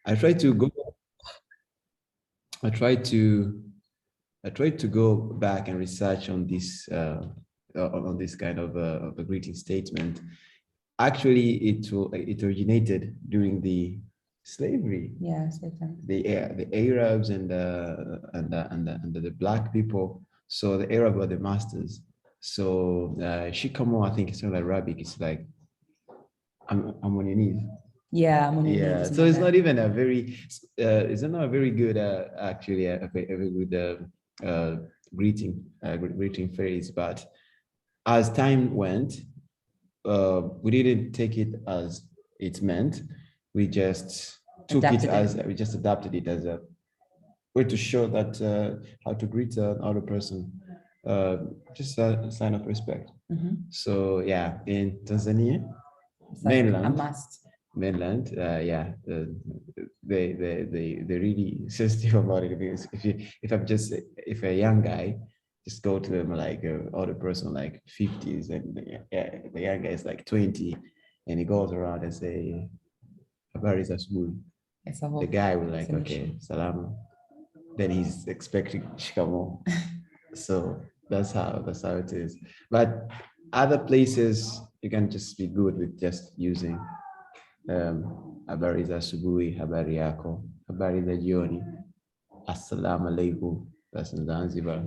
I try to go. I try to. I tried to go back and research on this kind of a greeting statement. Actually, it originated during the slavery. Yeah, slavery. The Arabs and the black people. So the Arab were the masters. So shikamo, I think it's not Arabic. It's like I'm on your knees. Yeah, I'm on your Yeah. knees. So it's not even a very. It's not a very good. Actually, a very good greeting phrase. But as time went, we didn't take it as it meant. We just we just adapted it as a way to show that how to greet another person, just a sign of respect. So yeah, in Tanzania, mainland, yeah, they really sensitive about it, because if a young guy just go to them like older person like 50s, and the young guy is like 20, and he goes around and say habari za asubuhi, the guy will like, okay, salama, then he's expecting shikamo. So that's how it is. But other places you can just be good with just using habari za asubuhi, habari yako, habari za jioni, assalamu alaikum. That's in Zanzibar.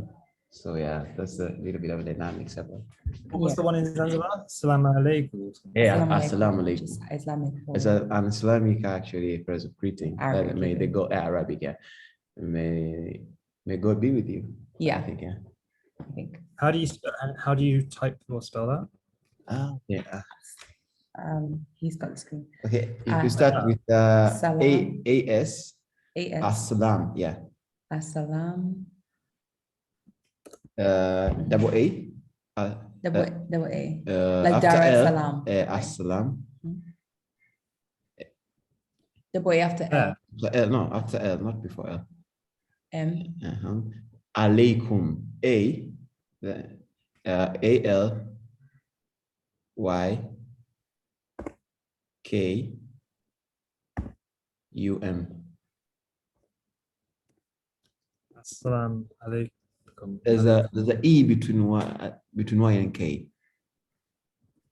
So yeah, that's a little bit of dynamics about. What was the one in Zanzibar? Assalamu alaikum. Yeah, assalamu alaikum. Islamic. It's an Islamic actually phrase of greeting. Arabic, May they go Arabic, yeah. May God be with you. Yeah. I think, yeah. I think. How do you type or spell that? Yeah. He's got the screen. Okay, if you start with AS. Assalam, yeah. Assalam. Double A. Double A. Like Dar es Salaam. Assalam. Double A after L. L, no, after L, not before L. M. Alaikum. AL Y K UM. Assalamu alaikum. There's a E between Y and K.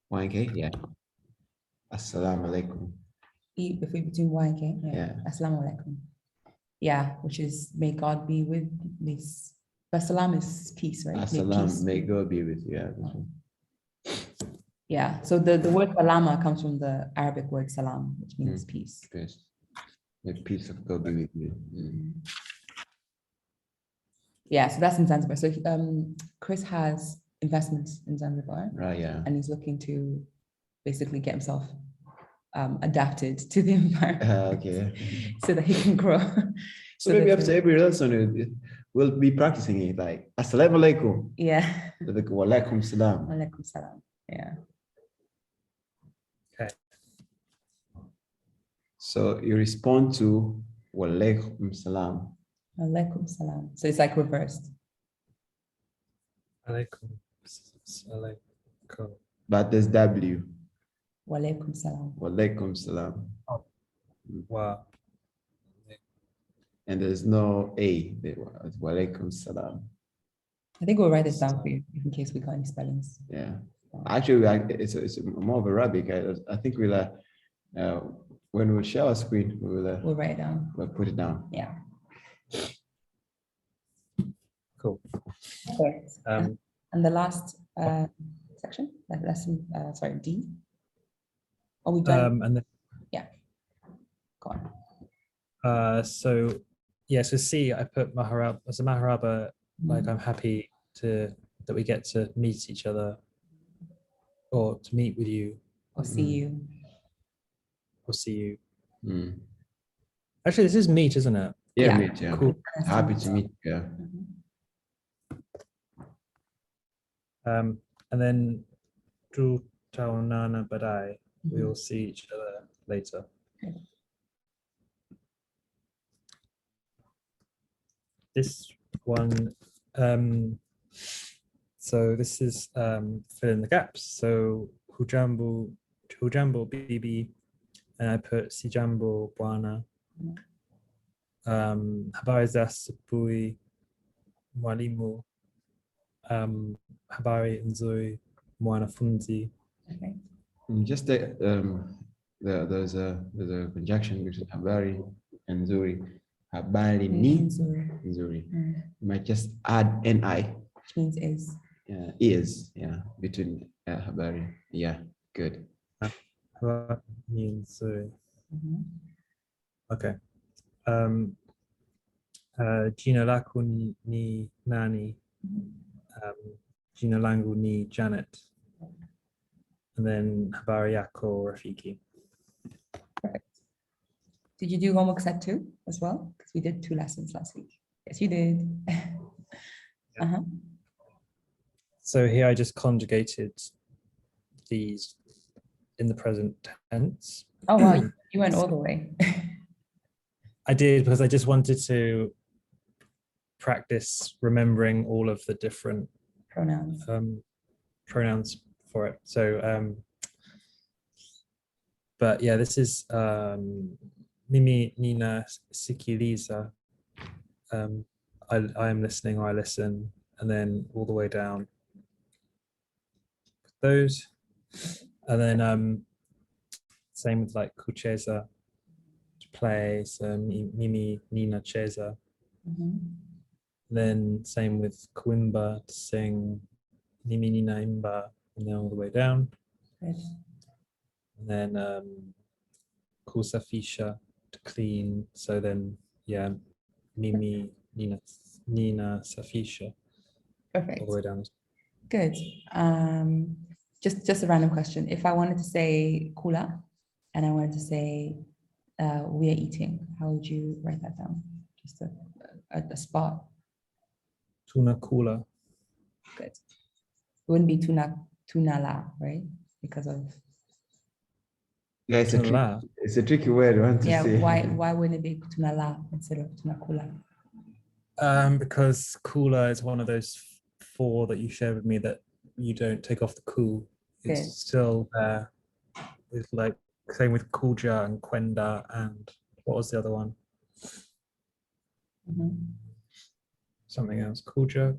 Y and K, yeah. Assalamu alaikum. E between Y and K. Yeah. Assalamu alaikum. Yeah, which is may God be with this. But salam is peace, right? Assalam, may God be with you. Yeah. Yeah. So the word salama comes from the Arabic word salam, which means peace. Peace. May peace of God be with you. Yeah, so that's in Zanzibar. So Chris has investments in Zanzibar. Right, yeah. And he's looking to basically get himself adapted to the environment. Okay. So that he can grow. So maybe after every lesson, we'll be practicing it like Assalamu alaikum. Yeah. Like wa alaikum salam. Wa alaikum salam. Yeah. Okay. So you respond to wa alaikum salam. Alaikum salam. So it's like reversed. Alaikum. But there's W. Wa alaikum salam. Wa alaikum salam. Oh. Wow. And there's no A. Wa alaikum salam. I think we'll write this down for you in case we got any spellings. Yeah. Actually, it's more of Arabic. I think we'll when we share our screen, we'll write it down. We'll put it down. Yeah. Cool. Okay. And the last section, like lesson, sorry, D. Are we done? And then, yeah. Go on. So C, I put Maharaba as a Maharaba. Like I'm happy that we get to meet each other, or to meet with you, or see you, or see you. Actually, this is meet, isn't it? Yeah, meet. Yeah. Cool. Happy to meet. Yeah. And then Tu Taunana Badai. We will see each other later. This one, so this is fill in the gaps. So Hujambo Bibi, and I put Sijambo Bwana, Habari za asubuhi mwalimu. Habari nzuri mwanafunzi. Okay. Just there's a conjunction between habari and nzuri. Habari ni nzuri. You might just add ni, which means is. Is, yeah, between habari. Yeah, good. Habari ni nzuri. Okay. Jina lako ni nani? Jina langu ni Janet. And then habari yako rafiki. Perfect. Did you do homework set 2 as well? Because we did 2 lessons last week. Yes, you did. So here I just conjugated these in the present tense. Oh wow, you went all the way. I did, because I just wanted to practice remembering all of the different pronouns for it. So but yeah, this is mimi nina sikiliza. I am listening, or I listen, and then all the way down those, and then same with like kucheza, to play, so mimi nina cheza. Then same with kuimba, to sing, mimi nina imba, and then all the way down. Good. And then kusafisha, to clean, so then yeah, mimi nina safisha. Perfect. All the way down. Good. Just a random question. If I wanted to say kula and I wanted to say we are eating, how would you write that down? Just a spot. Tuna kula. Good. It wouldn't be tunala, right? Because of. Yeah, it's a tricky word. I want to say. Why wouldn't it be tunala instead of tunakula? Because kula is one of those 4 that you shared with me that you don't take off the ku. It's still there. It's like same with kuja and kwenda, and what was the other one? Something else. Kuja.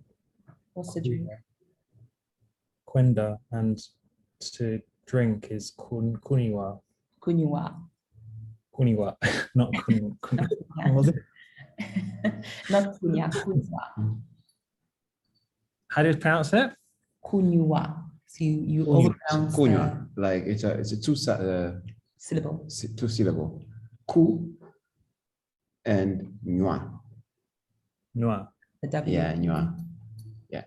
What's the drink? Kwenda, and to drink is kuniwa. Kuniwa. Kuniwa, not kun. What was it? Not kunya, kunwa. How do you pronounce it? Kunywa. So you overpronounce kunywa. Like it's a 2 syllable. 2 syllable. Ku and nywa. Nywa. The W. Yeah, nywa. Yeah.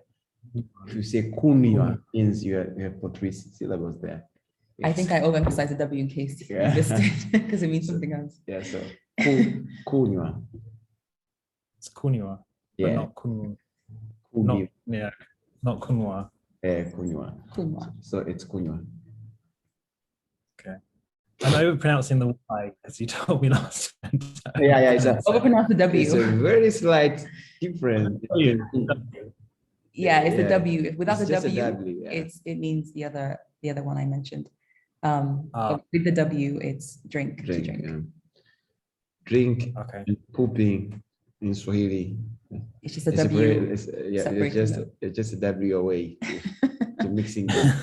If you say kunywa, means you have put 3 syllables there. Yes. I think I overemphasized the W in case you missed it, because it means something else. Yeah, so kunywa. It's kunywa, but not kunwa. Not kunwa. Kunywa. Kunywa. So it's kunywa. Okay. I'm overpronouncing the Y, as you told me last time. Yeah, it's overpronounce the W. It's a very slight difference. Yeah, it's the W. Without the W, it means the other one I mentioned. But with the W, it's drink. To drink. Yeah. Drink. Okay. And pooping in Swahili. It's just a W. It's just a W away to mixing them.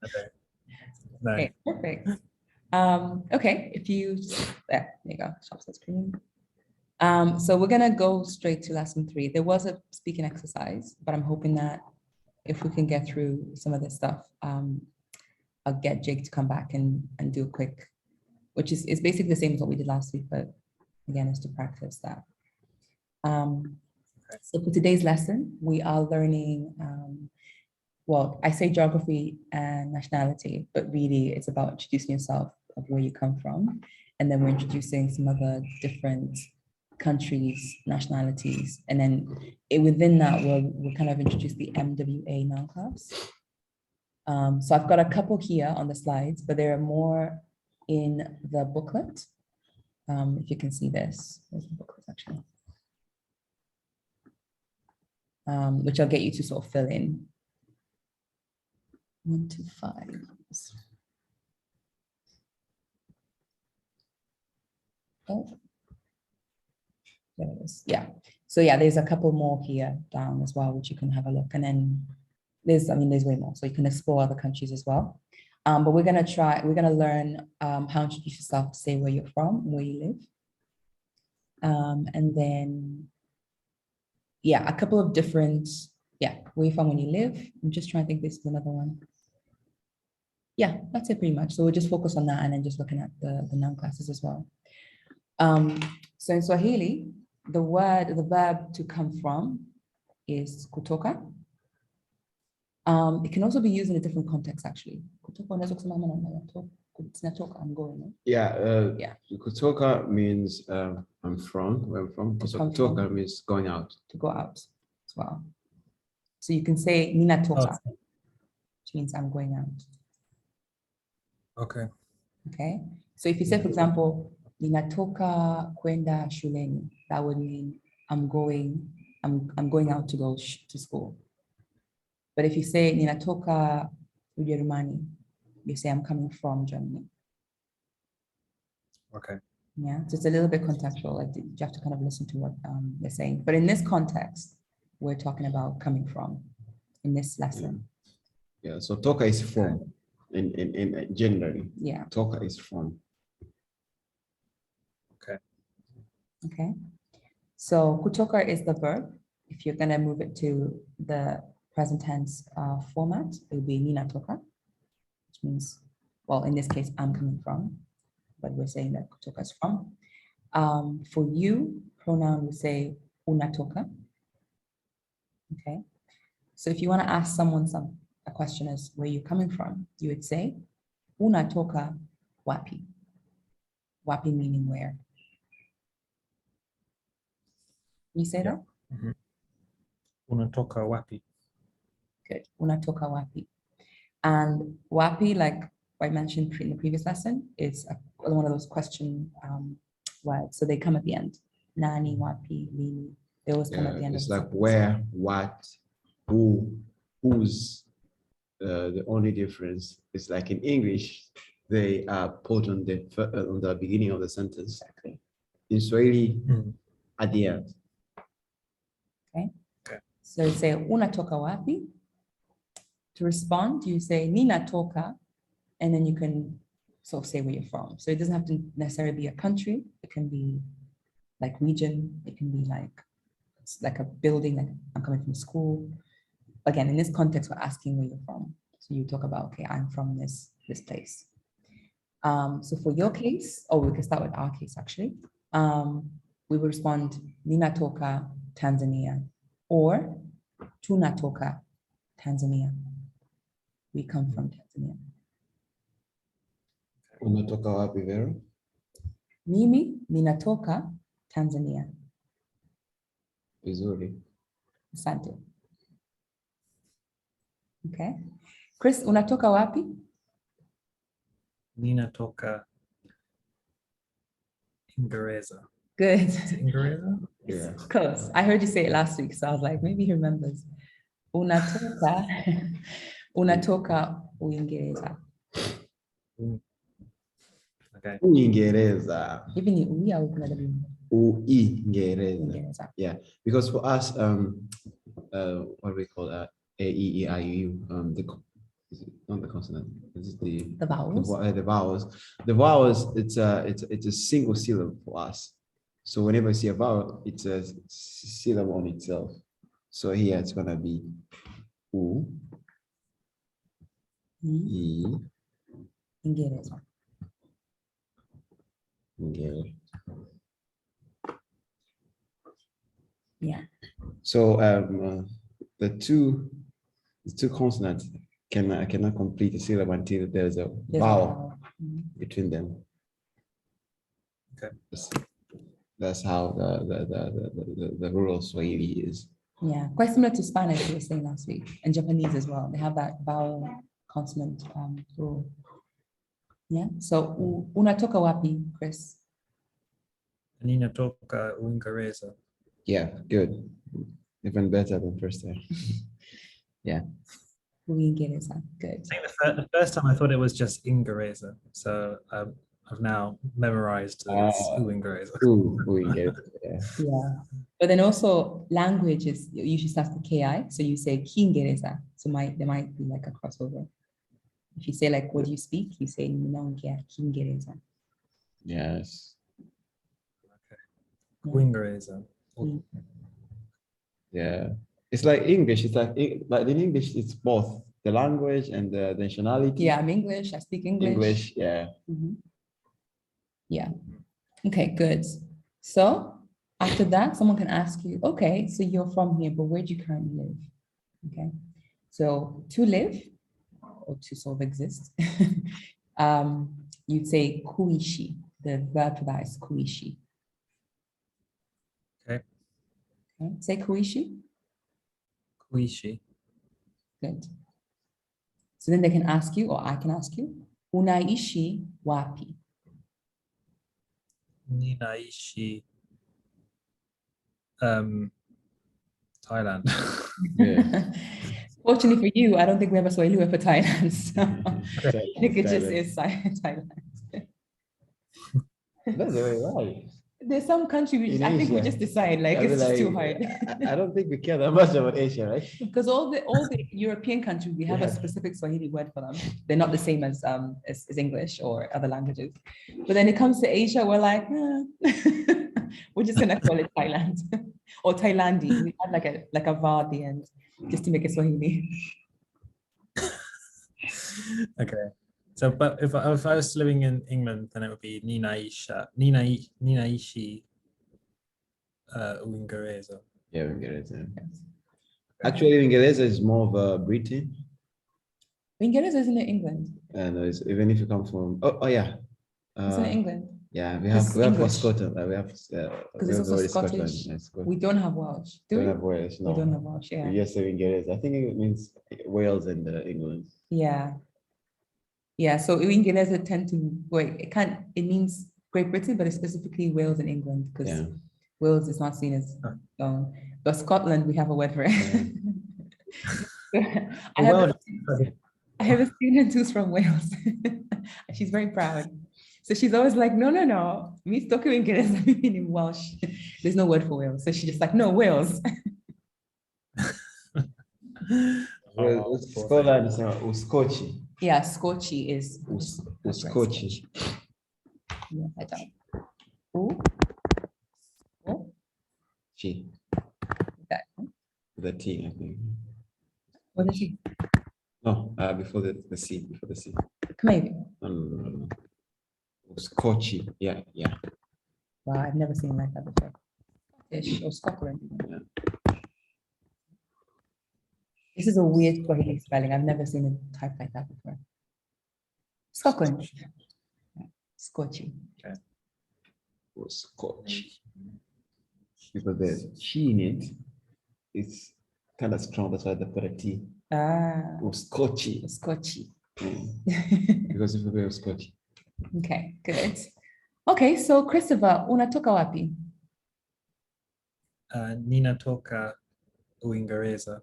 Okay. No. Okay, perfect. Okay, if you there you go, stop the screen. So we're gonna go straight to lesson 3. There was a speaking exercise, but I'm hoping that if we can get through some of this stuff, I'll get Jake to come back and do a quick, which is basically the same as what we did last week, but again, it's to practice that. So for today's lesson, we are learning, well, I say geography and nationality, but really it's about introducing yourself of where you come from. And then we're introducing some other different countries, nationalities. And then within that, we'll kind of introduce the MWA noun class. So I've got a couple here on the slides, but there are more in the booklet. If you can see this, there's the booklet actually. Which I'll get you to sort of fill in. 1 to 5. Oh, there it is. Yeah. So yeah, there's a couple more here down as well, which you can have a look. And then there's way more. So you can explore other countries as well. But we're gonna learn how to introduce yourself, say where you're from, where you live. And then, yeah, a couple of different, where you're from, when you live. I'm just trying to think, this is another one. Yeah, that's it pretty much. So we'll just focus on that and then just looking at the noun classes as well. So in Swahili, the verb to come from is kutoka. It can also be used in a different context, actually. Kutoka, I'm going. Yeah. Kutoka means I'm from, where I'm from. Kutoka means going out. To go out as well. So you can say ninatoka, which means I'm going out. Okay. Okay. So if you say, for example, ninatoka kwenda shuleni, that would mean I'm going out to go to school. But if you say ninatoka Ujerumani, you say I'm coming from Germany. Okay. Yeah, so it's a little bit contextual. Like you have to kind of listen to what they're saying. But in this context, we're talking about coming from in this lesson. Yeah. So toka is from in generally. Yeah. Toka is from. Okay. Okay. So kutoka is the verb. If you're gonna move it to the present tense format, it will be ninatoka, which means, well, in this case, I'm coming from, but we're saying that kutoka is from. For you, pronoun we say unatoka. Okay. So if you want to ask someone a question is where you're coming from, you would say unatoka wapi. Wapi meaning where. You say that? Mm-hmm. Unatoka wapi. Good. Unatoka wapi. And wapi, like I mentioned in the previous lesson, is one of those question words. So they come at the end. Nani, wapi, lini. They always come at the end. It's like where, what, who, whose. The only difference is like in English, they are put on the beginning of the sentence. Exactly. In Swahili, at the end. Okay. So you say unatoka wapi. To respond, you say ninatoka, and then you can sort of say where you're from. So it doesn't have to necessarily be a country. It can be like region. It can be like a building, like I'm coming from school. Again, in this context, we're asking where you're from. So you talk about, okay, I'm from this place. So for your case, we can start with our case actually. We will respond, ninatoka Tanzania, or tunatoka Tanzania. We come from Tanzania. Unatoka wapi, Vero? Mimi ninatoka Tanzania. Vizuri. Asante. Okay. Chris, unatoka wapi? Ninatoka Ingereza. Good. Ingereza? Yeah. Close. I heard you say it last week, so I was like, maybe he remembers. Unatoka Uingereza. Okay. Uingereza. Hivi ni ui au kuna w? Uingereza. Yeah, because for us, what do we call that? A, E, I, U. Not the consonant. This is the vowels. The vowels. The vowels. It's a single syllable for us. So whenever you see a vowel, it's a syllable on itself. So here it's gonna be U. E. Ingereza. Okay. Yeah. So the two consonants cannot complete a syllable until there's a vowel between them. Okay. That's how the rural Swahili is. Yeah, quite similar to Spanish we were saying last week, and Japanese as well. They have that vowel consonant rule. Yeah. So unatoka wapi, Chris? Ninatoka Uingereza. Yeah, good. Even better than first time. Yeah. Uingereza. Good. I think the first time I thought it was just Ingereza. So I've now memorized that it's Uingereza. Uingereza, yeah. Yeah. But then also language is usually starts with KI. So you say Kiingereza. So there might be like a crossover. If you say like, what do you speak? You say Ninaongea Kiingereza. Yes. Uingereza. Yeah. It's like English. It's like in English, it's both the language and the nationality. Yeah, I'm English. I speak English. English, yeah. Yeah. Okay, good. So after that, someone can ask you, okay, so you're from here, but where do you currently live? Okay. So to live or to sort of exist, you'd say kuishi. The verb for that is kuishi. Okay. Say kuishi. Kuishi. Good. So then they can ask you, or I can ask you, unaishi wapi? Ninaishi Thailand. Yeah. Fortunately for you, I don't think we have a Swahili word for Thailand. So I think it just Thailand. is Thailand. That's the way, right? There's some country In I think we Asia. just decide like I it's mean, just too like, hard. I don't think we care that much about Asia, right? Because all the European countries, we have a Yeah. specific Swahili word for them. They're not the same as English or other languages. But then it comes to Asia, we're like, we're just gonna call it Thailand or Thailandi. We add like a va at the end just to make it Swahili. Okay. So, but if I was living in England, then it would be Ninaishi Uingereza. Yeah, Uingereza. Actually, Uingereza is more of a Britain. Uingereza isn't it England? And even if you come from, oh yeah. Isn't it England? Yeah, we It's have for English. Scotland. We have Because it's also Scottish. We don't have Welsh. Do We we? don't have Wales. No. We don't have Welsh, yeah. Yes, Uingereza. I think it means Wales and England. Yeah. Yeah, so Uingereza tend to, it means Great Britain, but it's specifically Wales and England because Yeah. Wales is not seen as own. But Scotland, we have a word for it. I have a student who's from Wales. And she's very proud. So she's always like, no. Me talking Uingereza meaning in Welsh. There's no word for Wales. So she's just like, no, Wales. Scotland is Uskochi. Yeah, Scotchy is Uskochi. Yeah, I don't. Ooh. Oh, Chi. that. The T, I think. What is she? No, before the C. Before the C. Maybe. No. Uskochi. Yeah. Wow, I've never seen like that before. Scottish or Scotland. Yeah. This is a weird Swahili spelling. I've never seen it typed like that before. Scotland. Scotchy. Okay. Uskochi. Because the chi in it is kind of strong. That's why they put a T. Uskochi. Scotchy. Because it's very Uskochi. Okay, good. Okay, so Christopher, unatoka wapi? Ninatoka Uingereza.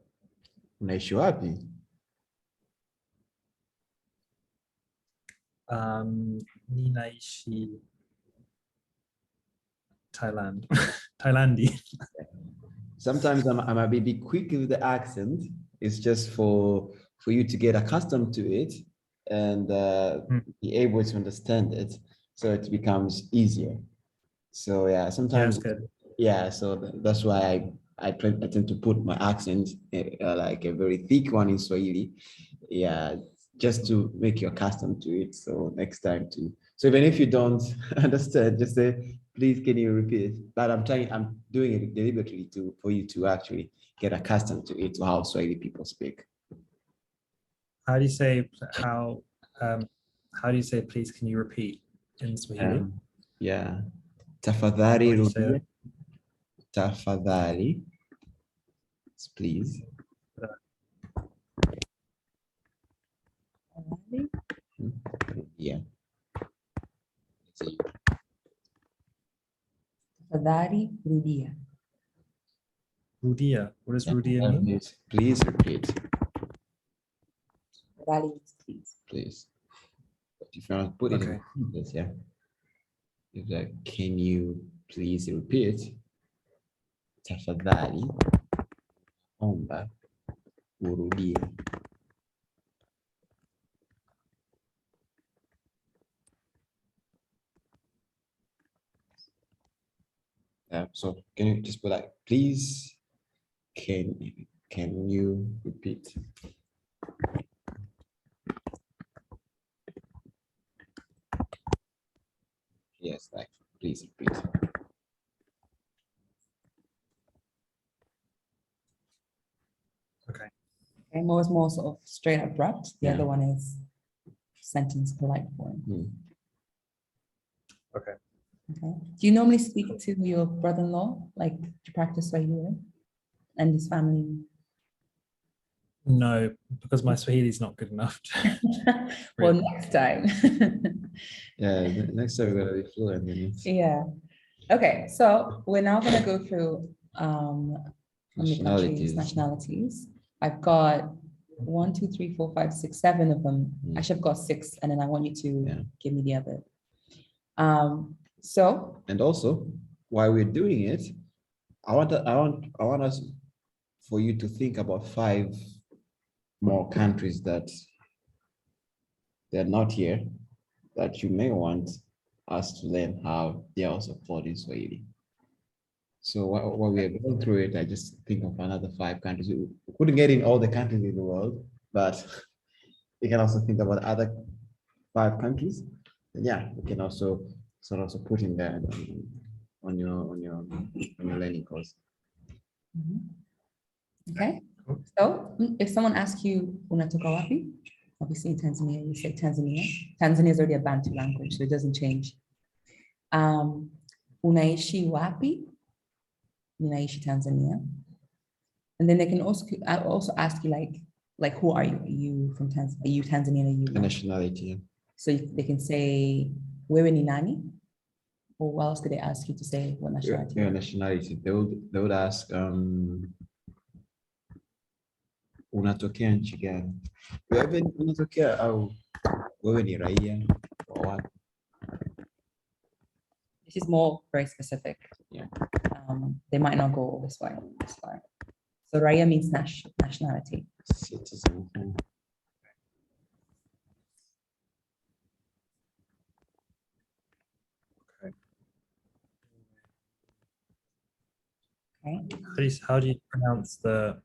Unaishi wapi? Ninaishi Thailand. Thailandi. Sometimes I might be quick with the accent. It's just for you to get accustomed to it and be able to understand it, so it becomes easier. So yeah, sometimes so that's why I tend to put my accent like a very thick one in Swahili, just to make you accustomed to it. So next time too. So even if you don't understand, just say, please, can you repeat? But I'm doing it deliberately for you to actually get accustomed to it, to how Swahili people speak. How do you say please, can you repeat in Swahili? Tafadhali rudia. Tafadhali. Please. Yeah. Tafadhali rudia. Rudia. What does rudia mean? Please repeat. Tafadhali means please. Please. If you want to put it in this, It's like, can you please repeat? Tafadhali, omba, urudie. So can you just put like, please, can you repeat? Yes, like, please repeat. Okay. Okay, more is more sort of straight abrupt. The Yeah. other one is sentence polite form. Okay. Okay. Do you normally speak to your brother-in-law, like to practice Swahili and his family? No, because my Swahili is not good enough. Well, next time. Yeah, next time we're gonna be fluent in it. Yeah. Okay, so we're now gonna go through how many countries, nationalities. I've got 1, 2, 3, 4, 5, 6, 7 of them. Actually, I've got 6, and then I want you to give me the other. So. And also, while we're doing it, I want us for you to think about 5 more countries that they're not here, that you may want us to learn how they are also called in Swahili. So while we are going through it, I just think of another 5 countries. We couldn't get in all the countries in the world, but you can also think about other 5 countries. And yeah, we can also put in there on your learning course. Okay, so if someone asks you unatoka wapi, obviously in Tanzania, you say Tanzania. Tanzania is already a Bantu language, so it doesn't change. Unaishi wapi? Unaishi Tanzania. And then they can also ask you like who are you? Are you from Tanzania? Are you Tanzanian? Are you Nationality. So they can say wewe ni nani? Or what else could they ask you to say? What nationality? Yeah, nationality. They would ask unatokea nchi gani? Wewe unatokea au wewe ni raia wa wapi? This is more very specific. Yeah. They might not go this way. So raia means nationality. Citizen. Okay. How do you pronounce the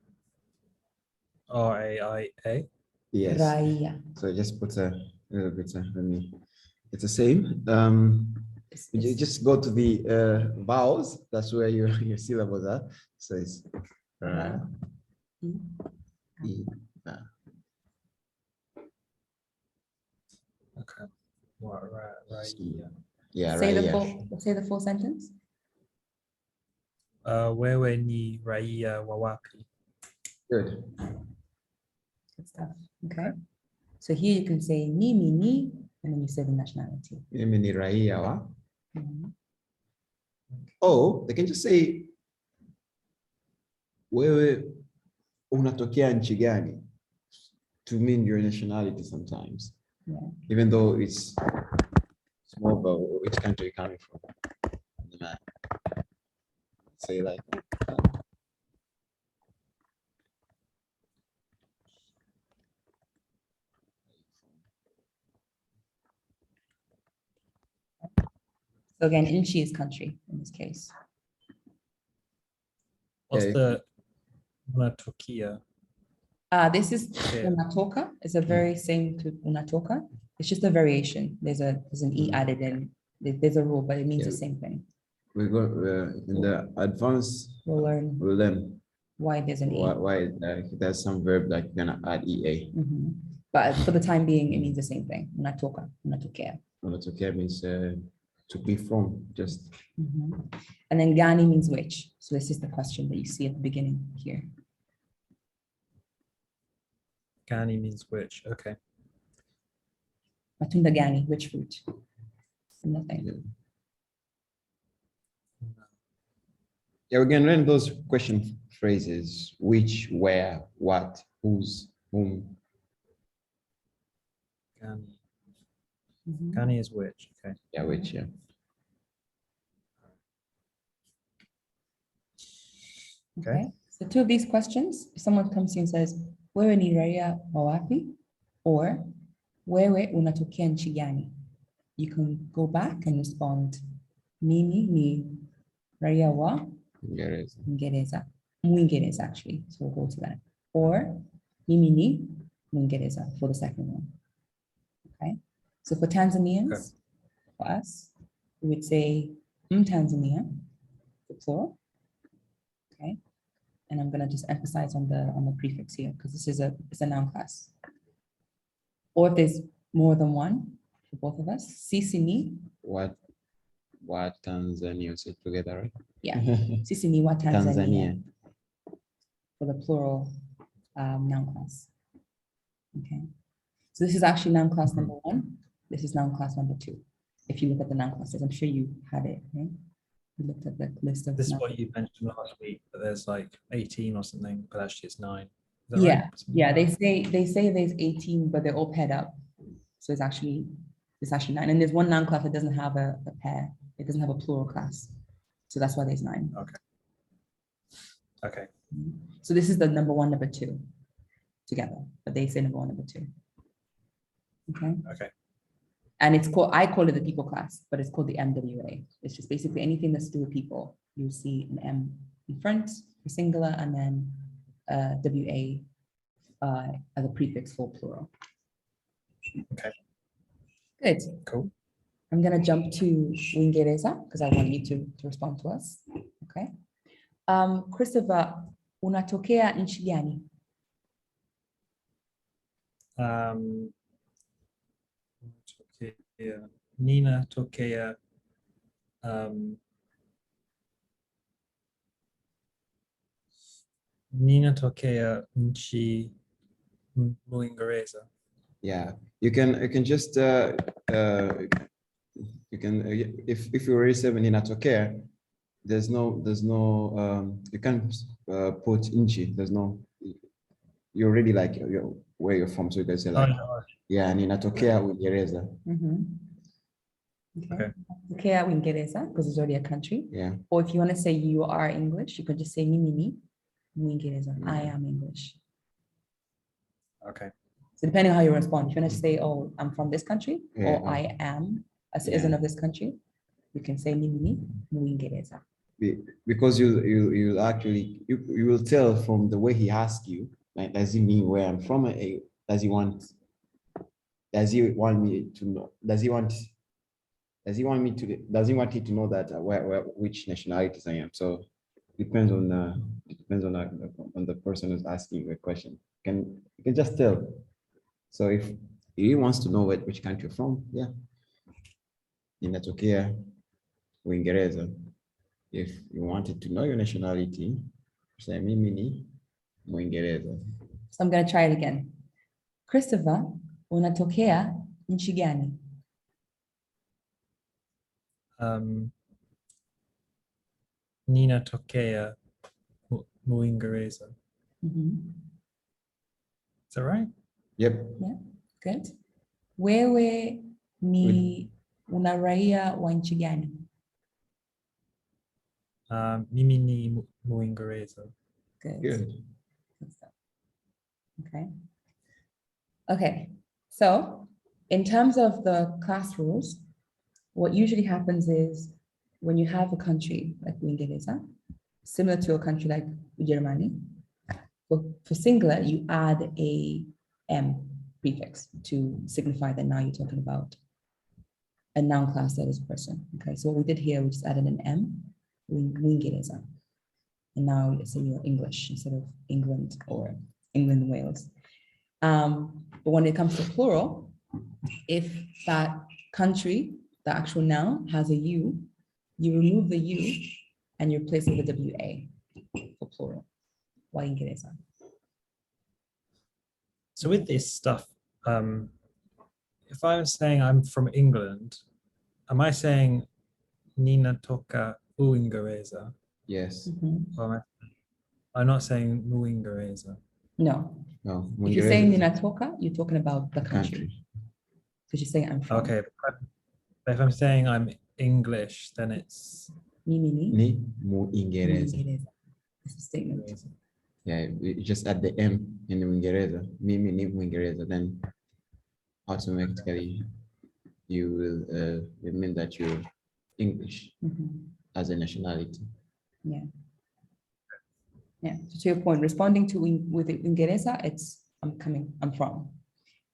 R-A-I-A? Yes. Raia. So just put a little bit. It's the same. You just go to the vowels. That's where your syllables are. So it's Okay. Raia. Yeah. Say Raia. the full sentence. Wewe ni raia wa wapi? Good. Good stuff. Okay. So here you can say mimi ni, and then you say the nationality. Mimi ni raia wa. Oh, they can just say wewe unatokea nchi gani to mean your nationality sometimes. Yeah. Even though it's more about which country you're coming from. Say like so again, inchi is country in this case. What's the unatokia? This is unatoka. It's a very same to unatoka. It's just a variation. There's an e added in. There's a rule, but it means the same thing. We go in the advanced. We'll learn why there's an e. Why there's some verb like you're gonna add ea. But for the time being, it means the same thing. Unatoka, unatokea. Unatokea means to be from, just. And then gani means which. So this is the question that you see at the beginning here. Gani means which. Okay. Matunda gani, which fruit? Nothing. Yeah, we can learn those question phrases: which, where, what, whose, whom. Gani. Gani is which. Okay. Yeah, which. Yeah. Okay. So two of these questions, if someone comes to you and says, wewe ni raia wa wapi? Or wewe unatokea nchi gani? You can go back and respond, mimi ni raia wa Mwingereza. Mwingereza, actually. So we'll go to that. Or mimi ni Mwingereza for the second one. Okay. So for Tanzanians, for us, we would say Tanzania, the plural. Okay. And I'm gonna just emphasize on the prefix here because this is it's a noun class. Or if there's more than one for both of us, sisi ni. What Tanzania said together, right? Yeah, sisi ni wa Tanzania. For the plural noun class. Okay. So this is actually noun class number 1. This is noun class number 2. If you look at the noun classes, I'm sure you had it, right? You looked at the list of. This is what you mentioned last week, but there's like 18 or something, but actually it's 9. Yeah, right? yeah. They say there's 18, but they're all paired up. So it's actually 9. And there's one noun class that doesn't have a pair. It doesn't have a plural class. So that's why there's 9. Okay. So this is the number 1, number 2 together, but they say number 1, number 2. Okay. And it's called, I call it the people class, but it's called the MWA. It's just basically anything that's to do with people. You see an M in front for singular, and then WA as a prefix for plural. Okay. Good. Cool. I'm gonna jump to Uingereza because I want you to respond to us. Okay. Christopher, unatokea nchi gani? Nina tokea nchi Uingereza. Yeah, you can just you can if you already said ninatokea, there's no you can't put inchi. There's no, you're already like where you're from, so you can say like yeah, ninatokea Uingereza. Okay. Tokea Uingereza because it's already a country. Yeah. Or if you want to say you are English, you could just say mimi ni Uingereza. I am English. Okay. So depending on how you respond, if you want to say, oh, I'm from this country, or I am a citizen of this country, you can say mimi ni Uingereza. Because you actually you will tell from the way he asks you, like, does he mean where I'm from? Does he want me to know? Does he want you to know that which nationalities I am? So it depends on the person who's asking the question. You can just tell. So if he wants to know which country you're from, yeah, inatokea Uingereza. If you wanted to know your nationality, say mimi ni Mwingereza. So I'm going to try it again. Christopher, unatokea nchi gani? Ninatokea Mwingereza. Is that right? Yep. Yeah, good. Wewe ni una raia wa nchi gani? Mimi ni Mwingereza. Good. Good. Okay. Okay. So in terms of the class rules, what usually happens is when you have a country like Uingereza, similar to a country like Germany, for singular, you add a M prefix to signify that now you're talking about a noun class that is a person. Okay, so what we did here, we just added an M, Uingereza. And now you say you're English instead of England or England and Wales. But when it comes to plural, if that country, the actual noun, has a U, you remove the U and you replace it with a WA for plural. Waingereza. So with this stuff, if I'm saying I'm from England, am I saying Nina toka Uingereza? Yes. Or I'm not saying Uingereza. No. No. If you're saying Nina toka, you're talking about the country. Country. Because you're saying I'm from. Okay. But if I'm saying I'm English, then it's Mimi ni Ni Mwingereza. Mwingereza. It's a statement. Yeah, you just add the M in the Mwingereza. Mimi ni Mwingereza. Then automatically you will it mean that you're English as a nationality. Yeah. Yeah. So to your point, responding to with Mwingereza, it's I'm from.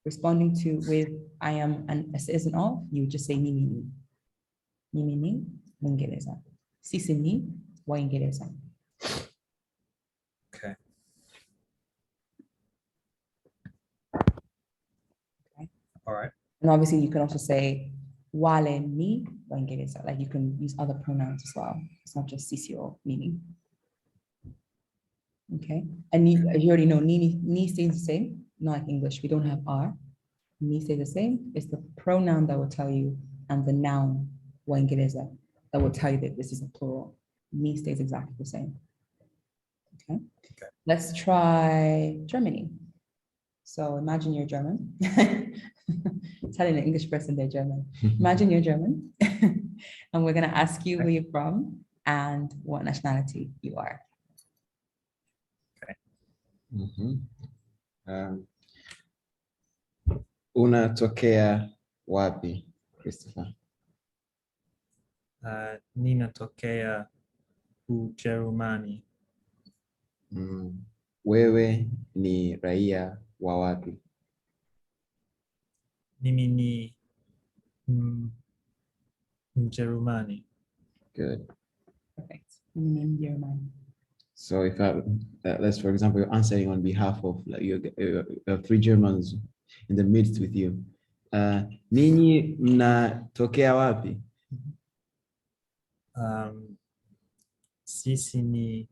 Responding to with I am a citizen of, you just say mimi ni. Mimi ni Mwingereza. Sisi ni Waingereza. Okay. All right. And obviously you can also say wale ni Waingereza. Like you can use other pronouns as well. It's not just sisi or mimi. Okay. And you already know ni stays the same, not like English. We don't have R. Ni stays the same. It's the pronoun that will tell you and the noun Waingereza that will tell you that this is a plural. Ni stays exactly the same. Okay. Let's try Germany. So imagine you're German. Telling an English person they're German. Imagine you're German. And we're going to ask you where you're from and what nationality you are. Unatokea wapi, Christopher? Ninatokea Ujerumani. Wewe ni raia wa wapi? Mimi ni Mjerumani. Good. Perfect. Mjerumani. So if let's, for example, you're answering on behalf of like you have 3 Germans in the midst with you. Ninyi mnatokea wapi? Sisi ni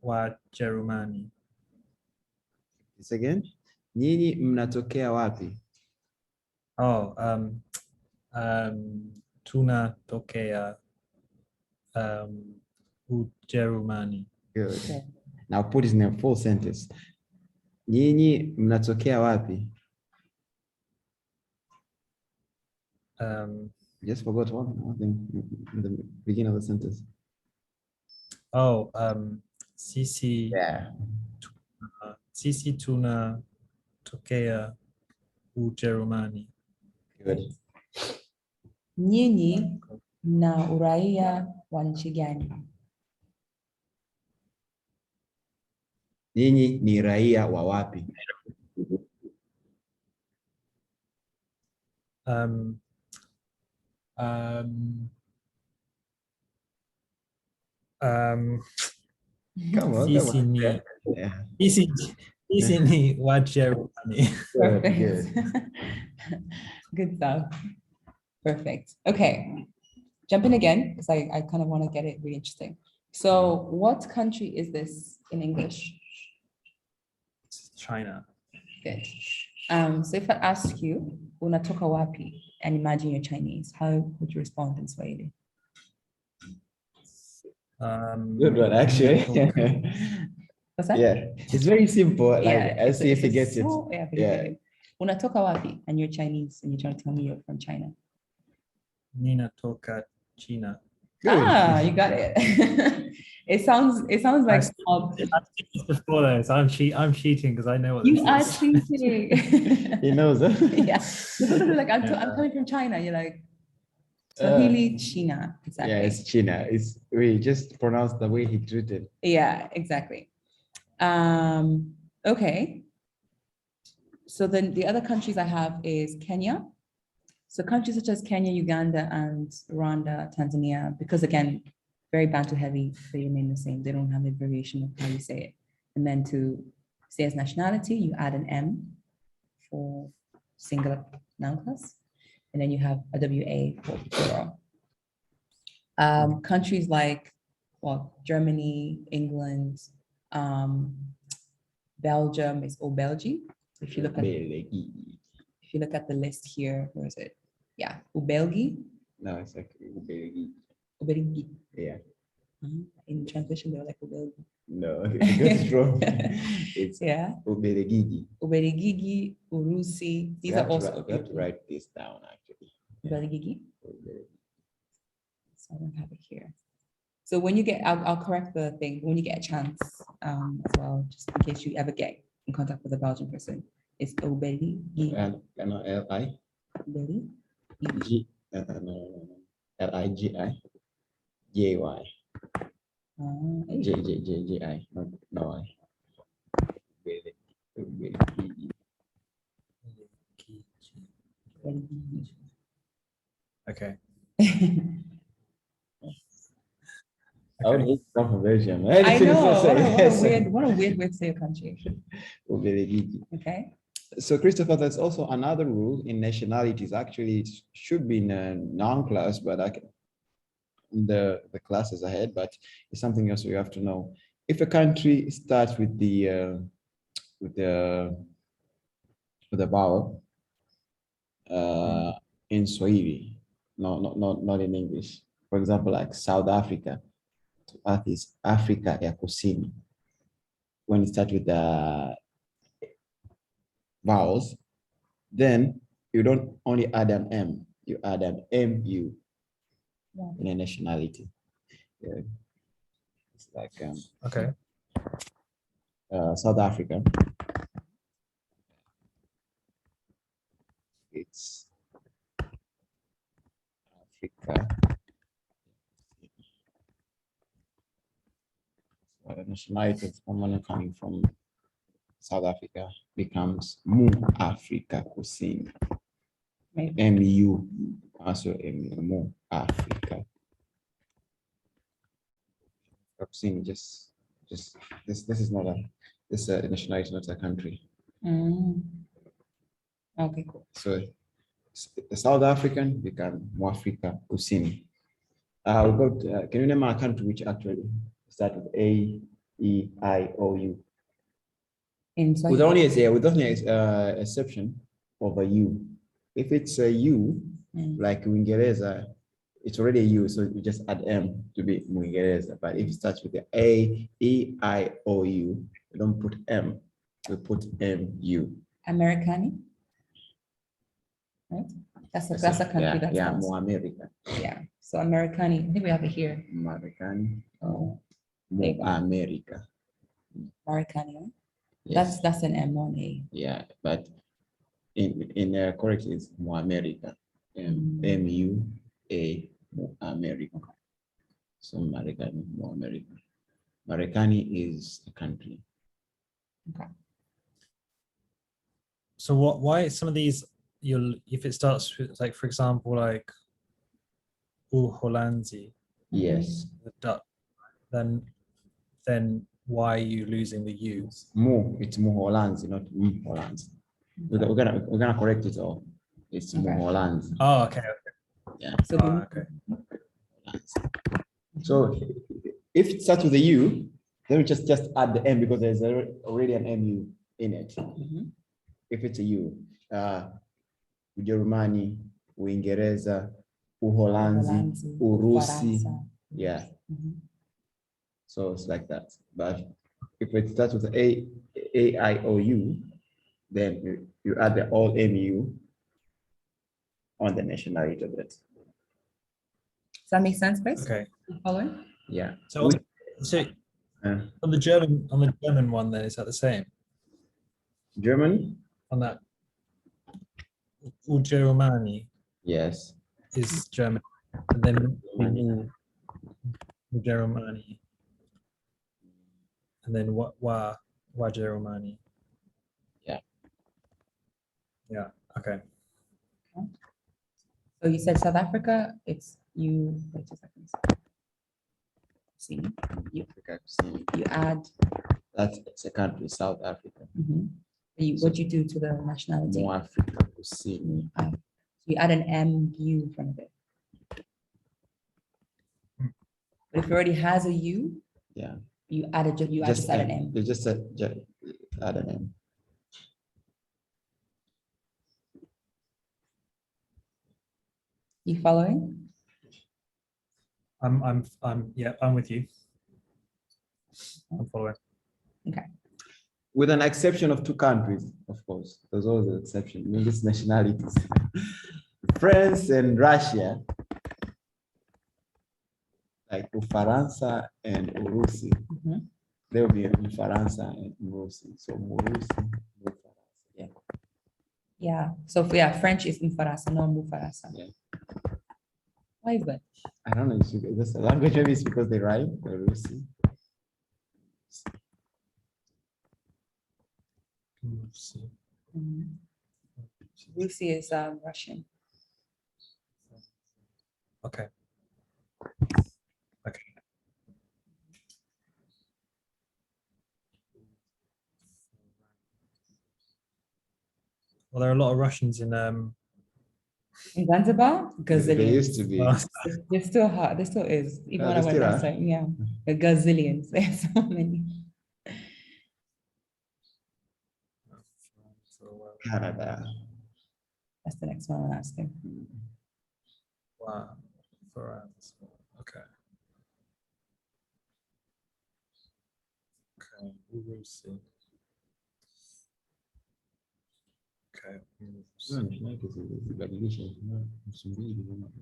wa Jerumani. This again. Nyinyi mnatokea wapi? Oh, tunatokea Ujerumani. Good. Now put it in a full sentence. Nyinyi mnatokea wapi? Just forgot one thing in the beginning of the sentence. Oh, sisi. Yeah. Sisi tunatokea Ujerumani. Good. Nyinyi na uraia wa nchi gani? Nyinyi ni raia wa wapi? Come on. Sisi ni wa Jerumani. Perfect. Good stuff. Perfect. Okay. Jump in again, because I kind of want to get it really interesting. So what country is this in English? It's China. Good. So if I ask you, unatoka wapi, and imagine you're Chinese, how would you respond in Swahili? Good one, actually. What's that? Yeah, it's very simple. Like, Yeah, I'll see if you get it. Yeah. Unatoka wapi, and you're Chinese, and you're trying to tell me you're from China. Ninatoka China. Good. Ah, you got it. It sounds like before though, so I'm cheating because I know what you are cheating. He knows. Yeah. Like I'm coming from China. You're like Swahili, China. Exactly. Yeah, it's China. It's we just pronounce the way he treated. Yeah, exactly. Okay. So then the other countries I have is Kenya. So countries such as Kenya, Uganda, and Rwanda, Tanzania, because again, very Bantu heavy, they remain the same. They don't have a variation of how you say it. And then to say as nationality, you add an M for singular noun class. And then you have a WA for plural. Countries like, well, Germany, England, Belgium is Belgi. If you look at the list here, where is it? Yeah, Ubelgi. No, it's like Ubelgi. Ubelgi. Yeah. In translation, they're like Ubelgi. No, that's wrong. It's Ubelgigi. Ubelgigi, Urusi. These are also. You have to write this down, actually. Ubelgigi. So I don't have it here. So when you get, I'll correct the thing. When you get a chance, as well, just in case you ever get in contact with a Belgian person, it's Obeli. L-I? Obeli. G, no. L-I-G-I. J-Y. J-I. No I. Okay. I would hate some from Belgium. I know. What a weird way to say a country. Okay. So Christopher, there's also another rule in nationalities. Actually, it should be in a non-class, but the classes ahead. But it's something else you have to know. If a country starts with the vowel in Swahili, not in English. For example, like South Africa. Earth is Africa ya Kusini. When you start with the vowels, then you don't only add an M, you add an MU in a nationality. Yeah. It's like okay. South Africa. It's Africa. Nationality of someone coming from South Africa becomes Mu Africa Kusini. MU also Mu Africa Kusini. Just this is not a nationality, not a country. Okay, cool. So the South African become Mu Africa Kusini. We got. Can you name a country which actually start with A, E, I, O, U? With only exception of a U. If it's a U, like Uingereza, it's already a U, so you just add M to be Uingereza. But if it starts with the A, E, I, O, U, you don't put M, you put M-U. Americani? Right? That's a country that's more America. Yeah. So Americani, I think we have it here. Americani. More America. Americani, right? Yes. That's an M, not an A. Yeah, but in correct is more America. M-U-A, more America. So Americani, more America. Americani is a country. Okay. So why some of these if it starts with, like, for example, like Hollandzie, yes, the Dutch, then why are you losing the U? It's Mu Hollandzie, not Hollands. We're gonna correct it all. It's Mu Hollandzie. Oh, okay. Yeah. So okay. So if it starts with a U, then we just add the M because there's already an MU in it. If it's a U, Ujerumani, Uingereza, Uholanzi, Urusi. Yeah. So it's like that. But if it starts with A, I, O, U, then you add the all MU on the nationality of it. Does that make sense, Chris? Okay. Following? Yeah. So on the German one, then is that the same? German? On that Ujerumani. Yes. Is German. And then Ujerumani. And then Wajerumani. Yeah. Yeah. Okay. So you said South Africa, it's you, wait 2 seconds. See, you add. It's a country, South Africa. What you do to the nationality? More Africa, Kusini. You add an MU in front of it. But if it already has a U, yeah, you add just add an M. You just add an M. You following? I'm with you. I'm following. Okay. With an exception of 2 countries, of course. There's always an exception. I mean, these nationalities. France and Russia. like Ufaransa and Urusi. Mhm. There will be Ufaransa and Urusi. So Murusi, Ufaransa. Yeah. Yeah. So yeah, French is Mfarasa, no Mufarasa. Yeah. Why is that? I don't know. It's the language, maybe it's because they rhyme. Urusi. Mhm. Rusi is Russian. Okay. Okay. Well, there are a lot of Russians in In Zanzibar, There gazillions. used to be. They're still hard. There still is. Even when I There went still last are? time, yeah, the gazillions. There's so many. Canada. That's the next one I'm asking. Wow. France. Okay. Okay. Urusi. Okay. Urusi. Zibadilishe, Msumbiji.